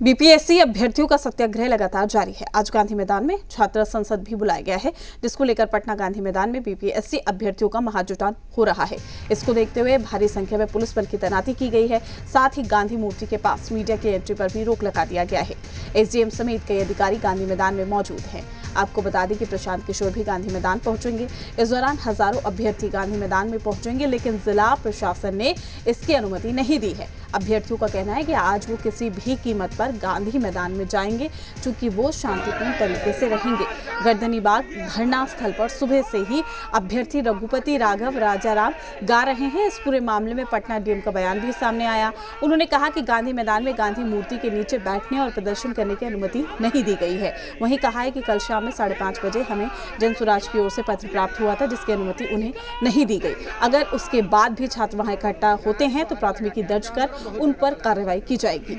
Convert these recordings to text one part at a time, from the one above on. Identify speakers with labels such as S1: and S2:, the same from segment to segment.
S1: BPSC अभ्यर्थियों का सत्याग्रह लगातार जारी है। आज गांधी मैदान में छात्र संसद भी बुलाया गया है, जिसको लेकर पटना गांधी मैदान में बीपीएससी अभ्यर्थियों का महाजुटान हो रहा है। इसको देखते हुए भारी संख्या में पुलिस बल की तैनाती की गई है। साथ ही गांधी मूर्ति के पास मीडिया की एंट्री पर भी रोक लगा दिया गया है। एसडीएम समेत कई अधिकारी गांधी मैदान में मौजूद हैं। आपको बता दें कि प्रशांत किशोर भी गांधी मैदान पहुंचेंगे। इस दौरान हजारों अभ्यर्थी गांधी मैदान में पहुंचेंगे, लेकिन जिला प्रशासन ने इसकी अनुमति नहीं दी है। अभ्यर्थियों का कहना है कि आज वो किसी भी कीमत पर गांधी मैदान में जाएंगे, चूंकि वो शांतिपूर्ण तरीके से रहेंगे। गर्दनी बाग धरना स्थल पर सुबह से ही अभ्यर्थी रघुपति राघव राजाराम गा रहे हैं। इस पूरे मामले में पटना डीएम का बयान भी सामने आया। उन्होंने कहा कि गांधी मैदान में गांधी मूर्ति के नीचे बैठने और प्रदर्शन करने की अनुमति नहीं दी गई है। वहीं कहा है कि कल शाम में 5:30 बजे हमें जनसुराज की ओर से पत्र प्राप्त हुआ था, जिसकी अनुमति उन्हें नहीं दी गई। अगर उसके बाद भी छात्र वहां इकट्ठा होते हैं तो प्राथमिकी दर्ज कर उन पर कार्रवाई की जाएगी।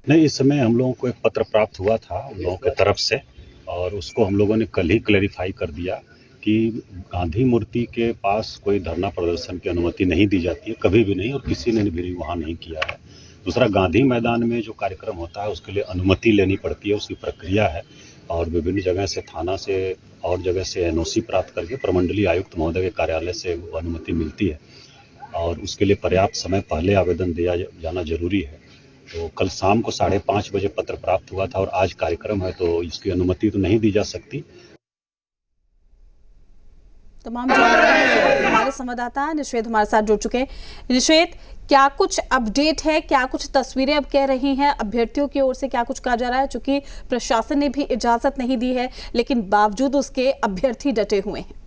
S2: नहीं, इस समय हम लोगों को एक पत्र प्राप्त हुआ था उन लोगों की तरफ से, और उसको हम लोगों ने कल ही क्लैरिफाई कर दिया कि गांधी मूर्ति के पास कोई धरना प्रदर्शन की अनुमति नहीं दी जाती है, कभी भी नहीं, और किसी ने भी वहाँ नहीं किया है। दूसरा, गांधी मैदान में जो कार्यक्रम होता है उसके लिए अनुमति लेनी पड़ती है, उसकी प्रक्रिया है, और विभिन्न जगह से, थाना से और जगह से एनओसी प्राप्त करके प्रमंडलीय आयुक्त महोदय के कार्यालय से वो अनुमति मिलती है, और उसके लिए पर्याप्त समय पहले आवेदन दिया जाना जरूरी है। तो कल शाम को 5:30 बजे पत्र प्राप्त हुआ था और आज कार्यक्रम है, तो इसकी अनुमति तो नहीं दी जा सकती।
S1: तमाम जानकारी हमारे संवाददाता निश्वेत हमारे साथ जुड़ चुके हैं। निश्वेत, क्या कुछ अपडेट है, क्या कुछ तस्वीरें अब कह रही हैं अभ्यर्थियों की ओर से, क्या कुछ कहा जा रहा है? चूंकि प्रशासन ने भी इजाजत नहीं दी है, लेकिन बावजूद उसके अभ्यर्थी डटे हुए हैं।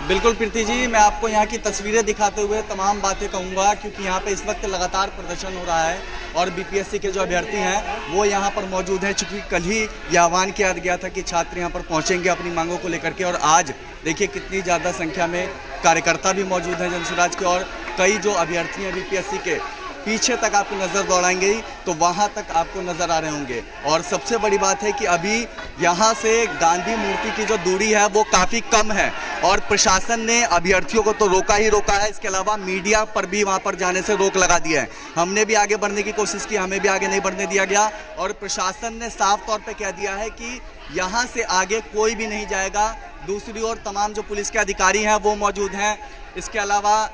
S3: बिल्कुल प्रीति जी, मैं आपको यहाँ की तस्वीरें दिखाते हुए तमाम बातें कहूँगा, क्योंकि यहाँ पे इस वक्त लगातार प्रदर्शन हो रहा है और बीपीएससी के जो अभ्यर्थी हैं वो यहाँ पर मौजूद हैं। चूँकि कल ही यह आह्वान किया गया था कि छात्र यहाँ पर पहुँचेंगे अपनी मांगों को लेकर के, और आज देखिए कितनी ज़्यादा संख्या में कार्यकर्ता भी मौजूद हैं जनसुराज के, और कई जो अभ्यर्थी हैं बीपीएससी के पीछे तक आपको नज़र दौड़ाएंगे तो वहाँ तक आपको नज़र आ रहे होंगे। और सबसे बड़ी बात है कि अभी यहाँ से गांधी मूर्ति की जो दूरी है वो काफ़ी कम है, और प्रशासन ने अभ्यर्थियों को तो रोका ही रोका है, इसके अलावा मीडिया पर भी वहाँ पर जाने से रोक लगा दिया है। हमने भी आगे बढ़ने की कोशिश की, हमें भी आगे नहीं बढ़ने दिया गया, और प्रशासन ने साफ तौर पर कह दिया है कि यहाँ से आगे कोई भी नहीं जाएगा। दूसरी ओर तमाम जो पुलिस के अधिकारी हैं वो मौजूद हैं, इसके अलावा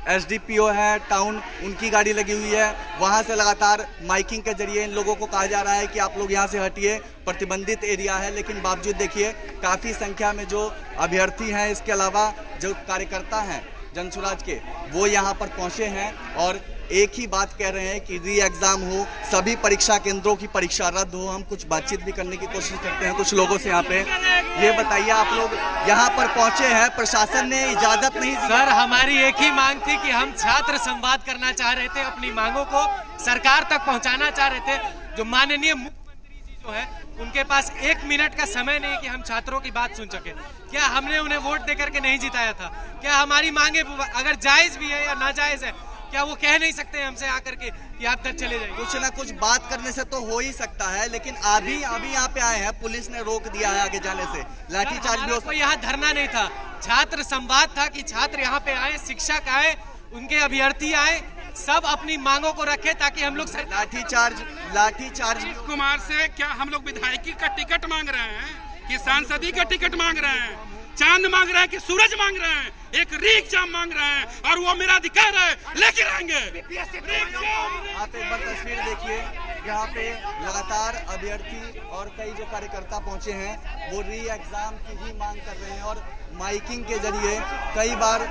S3: एसडीपीओ है टाउन, उनकी गाड़ी लगी हुई है। वहाँ से लगातार माइकिंग के जरिए इन लोगों को कहा जा रहा है कि आप लोग यहाँ से हटिए, प्रतिबंधित एरिया है। लेकिन बावजूद देखिए काफ़ी संख्या में जो अभ्यर्थी हैं, इसके अलावा जो कार्यकर्ता हैं जनसुराज के, वो यहाँ पर पहुँचे हैं और एक ही बात कह रहे हैं कि री एग्ज़ाम हो, सभी परीक्षा केंद्रों की परीक्षा रद्द हो। हम कुछ बातचीत भी करने की कोशिश करते हैं कुछ लोगों से यहाँ पे। ये बताइए, आप लोग यहाँ पर पहुँचे हैं, प्रशासन ने इजाज़त नहीं दी?
S4: सर, हमारी एक ही मांग थी कि हम छात्र संवाद करना चाह रहे थे, अपनी मांगों को सरकार तक पहुँचाना चाह रहे थे। जो माननीय मुख्यमंत्री जी जो है, उनके पास 1 मिनट का समय नहीं कि हम छात्रों की बात सुन सके। क्या हमने उन्हें वोट देकर के नहीं जिताया था? क्या हमारी मांगे अगर जायज़ भी है या नाजायज़ है, क्या वो कह नहीं सकते हमसे आकर के कि आप तक चले जाइए?
S3: कुछ ना कुछ बात करने से तो हो ही सकता है, लेकिन अभी यहाँ पे आए हैं, पुलिस ने रोक दिया है आगे जाने से, लाठीचार्ज भी हो सकता है।
S4: यहाँ धरना नहीं था, छात्र संवाद था कि छात्र यहाँ पे आए, शिक्षक आए, उनके अभ्यर्थी आए, सब अपनी मांगों को रखे ताकि हम लोग
S5: लाठीचार्ज कुमार से क्या हम लोग विधायकी का टिकट मांग रहे हैं कि सांसदी का टिकट मांग रहे हैं, चांद मांग रहे हैं कि सूरज मांग रहे हैं, एक री एग्जाम मांग रहे हैं, और वो मेरा अधिकार है, लेके आएंगे।
S3: आप एक बार तस्वीर देखिए, यहाँ पे लगातार अभ्यर्थी और कई जो कार्यकर्ता पहुंचे हैं वो री एग्जाम की ही मांग कर रहे हैं, और माइकिंग के जरिए कई बार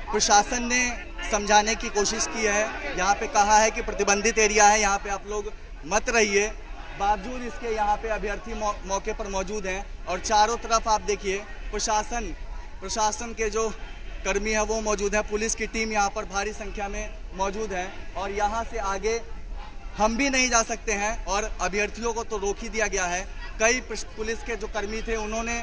S3: प्रशासन ने समझाने की कोशिश की है। यहाँ पे कहा है कि प्रतिबंधित एरिया है, यहाँ पे आप लोग मत रहिए। बावजूद इसके यहाँ पे अभ्यर्थी मौके पर मौजूद हैं, और चारों तरफ आप देखिए प्रशासन के जो कर्मी है वो मौजूद है, पुलिस की टीम यहाँ पर भारी संख्या में मौजूद है, और यहाँ से आगे हम भी नहीं जा सकते हैं, और अभ्यर्थियों को तो रोक ही दिया गया है। कई पुलिस के जो कर्मी थे उन्होंने,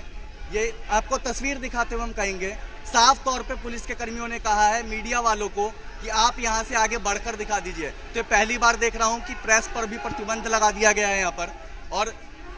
S3: ये आपको तस्वीर दिखाते हुए हम कहेंगे, साफ तौर पे पुलिस के कर्मियों ने कहा है मीडिया वालों को कि आप यहाँ से आगे बढ़कर दिखा दीजिए। तो पहली बार देख रहा हूँ कि प्रेस पर भी प्रतिबंध लगा दिया गया है यहाँ पर, और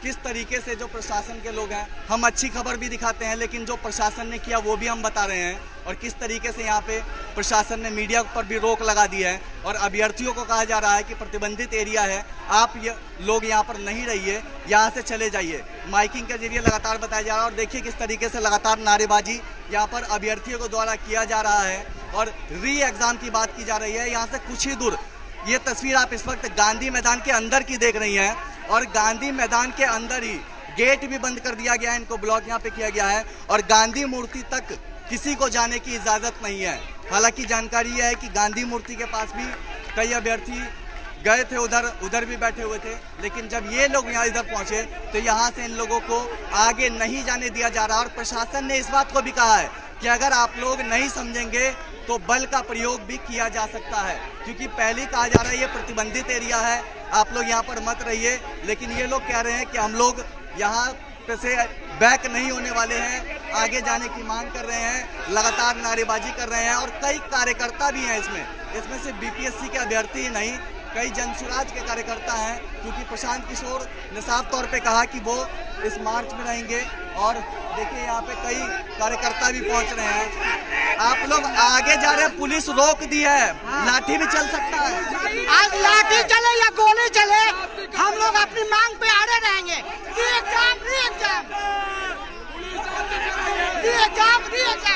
S3: किस तरीके से जो प्रशासन के लोग हैं, हम अच्छी खबर भी दिखाते हैं लेकिन जो प्रशासन ने किया वो भी हम बता रहे हैं, और किस तरीके से यहाँ पे प्रशासन ने मीडिया पर भी रोक लगा दी है और अभ्यर्थियों को कहा जा रहा है कि प्रतिबंधित एरिया है, आप ये लोग यहाँ पर नहीं रहिए, यहाँ से चले जाइए। माइकिंग के जरिए लगातार बताया जा रहा है और देखिए किस तरीके से लगातार नारेबाजी यहाँ पर अभ्यर्थियों के द्वारा किया जा रहा है और री एग्जाम की बात की जा रही है। यहाँ से कुछ ही दूर ये तस्वीर आप इस वक्त गांधी मैदान के अंदर की देख रही हैं और गांधी मैदान के अंदर ही गेट भी बंद कर दिया गया है, इनको ब्लॉक यहाँ पे किया गया है और गांधी मूर्ति तक किसी को जाने की इजाज़त नहीं है। हालांकि जानकारी यह है कि गांधी मूर्ति के पास भी कई अभ्यर्थी गए थे, उधर भी बैठे हुए थे, लेकिन जब ये लोग यहाँ इधर पहुँचे तो यहाँ से इन लोगों को आगे नहीं जाने दिया जा रहा और प्रशासन ने इस बात को भी कहा है कि अगर आप लोग नहीं समझेंगे तो बल का प्रयोग भी किया जा सकता है, क्योंकि पहले ही कहा जा रहा है ये प्रतिबंधित एरिया है, आप लोग यहाँ पर मत रहिए, लेकिन ये लोग कह रहे हैं कि हम लोग यहाँ पे से बैक नहीं होने वाले हैं, आगे जाने की मांग कर रहे हैं, लगातार नारेबाजी कर रहे हैं और कई कार्यकर्ता भी हैं इसमें सिर्फ बीपीएससी के अभ्यर्थी ही नहीं, कई जनसुराज के कार्यकर्ता हैं, क्योंकि प्रशांत किशोर ने साफ तौर पे कहा कि वो इस मार्च में रहेंगे और देखिए यहाँ पे कई कार्यकर्ता भी पहुंच रहे हैं। आप लोग आगे जा रहे हैं, पुलिस रोक दी है, लाठी भी चल सकता है।
S6: आज लाठी चले या गोली चले, हम लोग अपनी मांग पे अड़े रहेंगे। री एग्जाम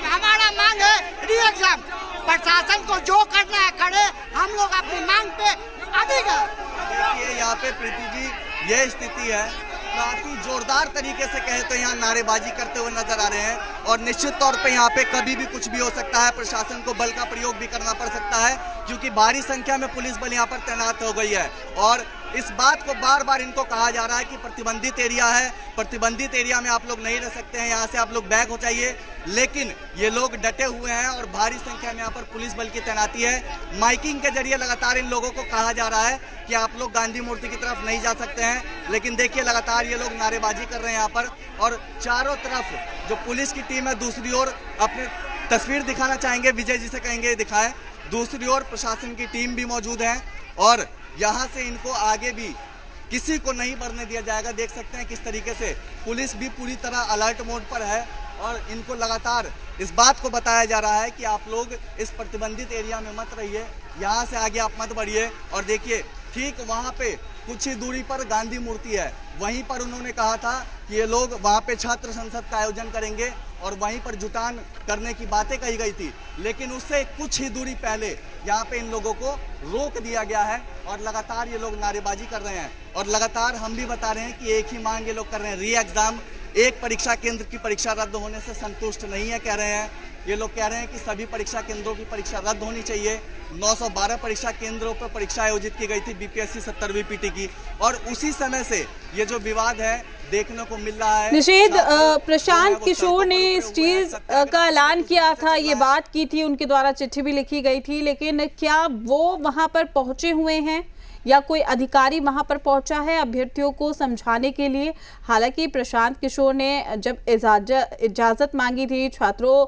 S6: हमारा मांग है, री एग्जाम। प्रशासन को जो करना है करे, हम लोग अपनी मांग पे अड़ेगा।
S3: देखिए यहाँ पे प्रीति जी ये स्थिति है, काफी जोरदार तरीके से कहे तो यहाँ नारेबाजी करते हुए नजर आ रहे हैं और निश्चित तौर पे यहाँ पे कभी भी कुछ भी हो सकता है, प्रशासन को बल का प्रयोग भी करना पड़ सकता है, क्योंकि भारी संख्या में पुलिस बल यहाँ पर तैनात हो गई है और इस बात को बार बार इनको कहा जा रहा है कि प्रतिबंधित एरिया है, प्रतिबंधित एरिया में आप लोग नहीं रह सकते हैं, यहाँ से आप लोग बैक हो जाइए, लेकिन ये लोग डटे हुए हैं और भारी संख्या में यहाँ पर पुलिस बल की तैनाती है। माइकिंग के जरिए लगातार इन लोगों को कहा जा रहा है कि आप लोग गांधी मूर्ति की तरफ नहीं जा सकते हैं, लेकिन देखिए लगातार ये लोग नारेबाजी कर रहे हैं यहाँ पर और चारों तरफ जो पुलिस की टीम है, दूसरी ओर अपनी तस्वीर दिखाना चाहेंगे, विजय जी से कहेंगे दिखाएं, दूसरी ओर प्रशासन की टीम भी मौजूद है और यहाँ से इनको आगे भी किसी को नहीं बढ़ने दिया जाएगा। देख सकते हैं किस तरीके से पुलिस भी पूरी तरह अलर्ट मोड पर है और इनको लगातार इस बात को बताया जा रहा है कि आप लोग इस प्रतिबंधित एरिया में मत रहिए, यहाँ से आगे आप मत बढ़िए। और देखिए ठीक वहाँ पे कुछ ही दूरी पर गांधी मूर्ति है, वहीं पर उन्होंने कहा था कि ये लोग वहाँ पे छात्र संसद का आयोजन करेंगे और वहीं पर जुटान करने की बातें कही गई थी, लेकिन उससे कुछ ही दूरी पहले यहाँ पे इन लोगों को रोक दिया गया है और लगातार ये लोग नारेबाजी कर रहे हैं और लगातार हम भी बता रहे हैं कि एक ही मांग ये लोग कर रहे हैं, री एग्जाम। एक परीक्षा केंद्र की परीक्षा रद्द होने से संतुष्ट नहीं है, कह रहे हैं ये लोग, कह रहे हैं कि सभी परीक्षा केंद्रों की परीक्षा रद्द होनी चाहिए। 912 परीक्षा केंद्रों पर परीक्षा आयोजित की गई थी बीपीएससी 70वीं पीटी की और उसी समय से ये जो विवाद है देखने को मिल रहा है।
S1: निषेध, प्रशांत किशोर ने इस चीज का ऐलान किया था, ये बात की थी, उनके द्वारा चिट्ठी भी लिखी गई थी, लेकिन क्या वो वहां पर पहुंचे हुए हैं या कोई अधिकारी वहां पर पहुंचा है अभ्यर्थियों को समझाने के लिए? हालांकि प्रशांत किशोर ने जब इजाजत मांगी थी, छात्रों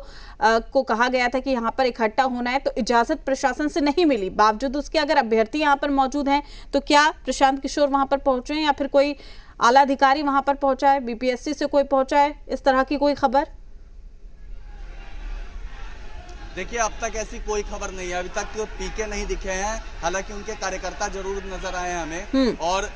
S1: को कहा गया था कि यहाँ पर इकट्ठा होना है, तो इजाजत प्रशासन से नहीं मिली। बावजूद उसके अगर अभ्यर्थी यहाँ पर मौजूद हैं तो क्या प्रशांत किशोर वहां पर पहुंचे हैं या फिर कोई आला अधिकारी वहां पर पहुंचा है, बीपीएससी से कोई पहुंचा है, इस तरह की कोई खबर?
S3: देखिए अब तक ऐसी कोई खबर नहीं है, अभी तक पीके नहीं दिखे हैं, हालांकि उनके कार्यकर्ता जरूर नजर आए हैं हमें और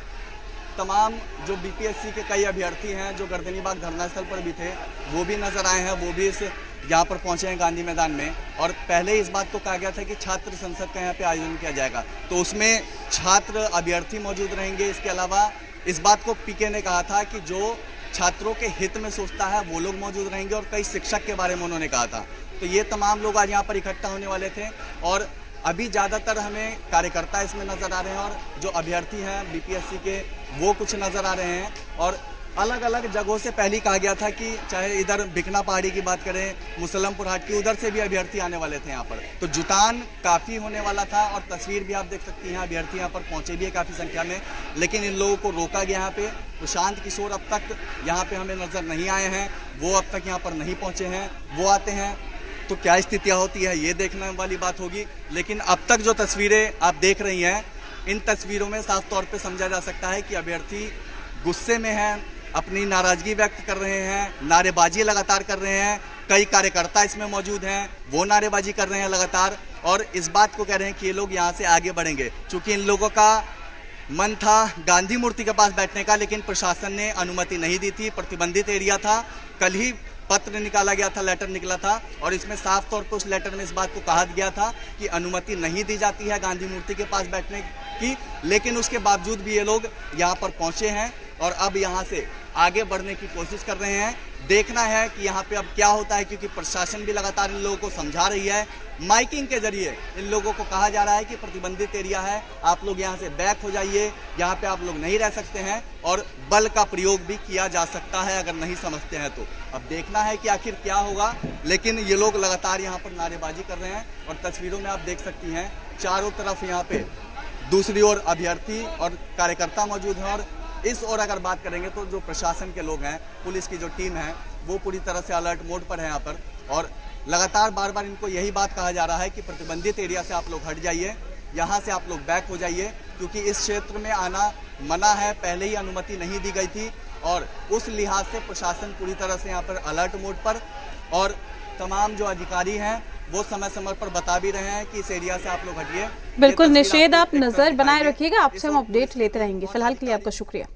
S3: तमाम जो बीपीएससी के कई अभ्यर्थी हैं जो गर्दनीबाग धरना स्थल पर भी थे वो भी नजर आए हैं, वो भी इस यहाँ पर पहुंचे हैं गांधी मैदान में। और पहले इस बात को कहा गया था कि छात्र संसद का यहाँ पे आयोजन किया जाएगा, तो उसमें छात्र अभ्यर्थी मौजूद रहेंगे। इसके अलावा इस बात को पीके ने कहा था कि जो छात्रों के हित में सोचता है वो लोग मौजूद रहेंगे और कई शिक्षक के बारे में उन्होंने कहा था। तो ये तमाम लोग आज यहाँ पर इकट्ठा होने वाले थे और अभी ज़्यादातर हमें कार्यकर्ता इसमें नज़र आ रहे हैं और जो अभ्यर्थी हैं बीपीएससी के वो कुछ नज़र आ रहे हैं। और अलग अलग जगहों से पहले कहा गया था कि चाहे इधर बिकना पहाड़ी की बात करें, मुसलमपुर हाट की, उधर से भी अभ्यर्थी आने वाले थे यहाँ पर, तो जुटान काफ़ी होने वाला था। और तस्वीर भी आप देख सकती हैं, अभ्यर्थी यहाँ पर पहुँचे भी है काफ़ी संख्या में, लेकिन इन लोगों को रोका गया यहाँ पे। प्रशांत किशोर अब तक यहाँ पे हमें नज़र नहीं आए हैं, वो अब तक यहाँ पर नहीं पहुँचे हैं, वो आते हैं तो क्या स्थितियाँ होती है ये देखने वाली बात होगी। लेकिन अब तक जो तस्वीरें आप देख रही हैं, इन तस्वीरों में साफ तौर पे समझा जा सकता है कि अभ्यर्थी गुस्से में हैं, अपनी नाराजगी व्यक्त कर रहे हैं, नारेबाजी लगातार कर रहे हैं। कई कार्यकर्ता इसमें मौजूद हैं, वो नारेबाजी कर रहे हैं लगातार और इस बात को कह रहे हैं कि ये लोग यहाँ से आगे बढ़ेंगे। चूंकि इन लोगों का मन था गांधी मूर्ति के पास बैठने का, लेकिन प्रशासन ने अनुमति नहीं दी थी, प्रतिबंधित एरिया था। कल ही पत्र निकाला गया था, लेटर निकला था और इसमें साफ तौर पर उस लेटर में इस बात को कहा गया था कि अनुमति नहीं दी जाती है गांधी मूर्ति के पास बैठने की, लेकिन उसके बावजूद भी ये लोग यहाँ पर पहुँचे हैं और अब यहाँ से आगे बढ़ने की कोशिश कर रहे हैं। देखना है कि यहाँ पे अब क्या होता है, क्योंकि प्रशासन भी लगातार इन लोगों को समझा रही है। माइकिंग के जरिए इन लोगों को कहा जा रहा है कि प्रतिबंधित एरिया है, आप लोग यहाँ से बैक हो जाइए, यहाँ पे आप लोग नहीं रह सकते हैं और बल का प्रयोग भी किया जा सकता है अगर नहीं समझते हैं तो। अब देखना है कि आखिर क्या होगा, लेकिन ये लोग लगातार यहाँ पर नारेबाजी कर रहे हैं और तस्वीरों में आप देख सकती हैं चारों तरफ यहाँ पे दूसरी ओर अभ्यर्थी और कार्यकर्ता मौजूद हैं और इस ओर अगर बात करेंगे तो जो प्रशासन के लोग हैं, पुलिस की जो टीम है, वो पूरी तरह से अलर्ट मोड पर है यहाँ पर और लगातार बार बार इनको यही बात कहा जा रहा है कि प्रतिबंधित एरिया से आप लोग हट जाइए, यहाँ से आप लोग बैक हो जाइए, क्योंकि इस क्षेत्र में आना मना है, पहले ही अनुमति नहीं दी गई थी और उस लिहाज से प्रशासन पूरी तरह से यहाँ पर अलर्ट मोड पर और तमाम जो अधिकारी हैं वो समय समय पर बता भी रहे हैं कि इस एरिया से आप लोग हटिए।
S1: बिल्कुल निषेध, आप नजर बनाए रखिएगा, आपसे हम अपडेट लेते रहेंगे। फिलहाल के लिए आपका शुक्रिया।